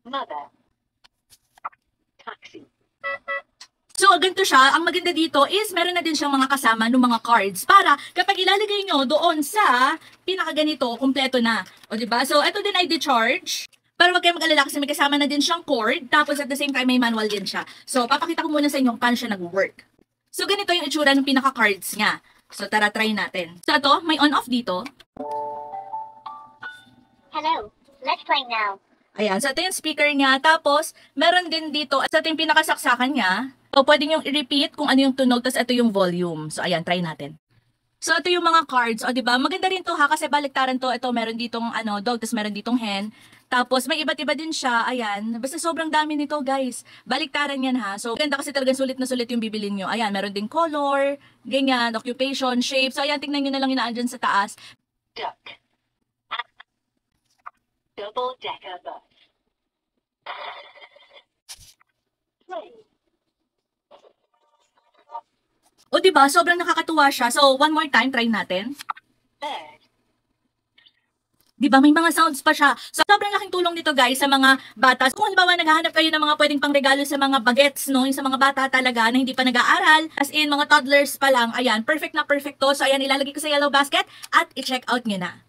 Mother. Taxi. So, ganito siya. Ang maganda dito is meron na din siyang mga kasama ng mga cards para kapag ilalagay nyo doon sa pinakaganito, kumpleto na. O, diba? So, ito din ay de-charge. Para wag kayong mag-alala kasi may kasama na din siyang cord. Tapos at the same time, may manual din siya. So, papakita ko muna sa inyo kung paano siya nag-work. So, ganito yung itsura ng pinaka-cards niya. So, tara, try natin. So, ito, may on-off dito. Hello. Let's play now. Ayan, so ito yung speaker niya. Tapos, meron din dito, sa ito yung pinakasaksakan niya. So, pwede nyo i-repeat kung ano yung tunog, tapos ito yung volume. So, ayan, try natin. So, ito yung mga cards. O, diba? Maganda rin to ha, kasi baliktaran to. Ito, meron ditong dog, tapos meron ditong hen. Tapos, may iba't iba din siya. Ayan, basta sobrang dami nito, guys. Baliktaran yan ha. So, maganda kasi talagang sulit na sulit yung bibilin nyo. Ayan, meron din color, ganyan, occupation, shape. So, ayan, tingnan nyo na lang yung naandyan sa taas. Duck. Double-decker bus. Play. O, diba? Sobrang nakakatuwa siya. So, one more time, try natin. Bird. Diba? May mga sounds pa siya. So, sobrang laking tulong nito, guys, sa mga bata. Kung halimbawa, naghahanap kayo ng mga pwedeng pangregalo sa mga bagets, no? Yung sa mga bata talaga na hindi pa nag-aaral. As in, mga toddlers pa lang. Ayan, perfect na perfect to. So, ayan, ilalagay ko sa yellow basket at i-check out nyo na.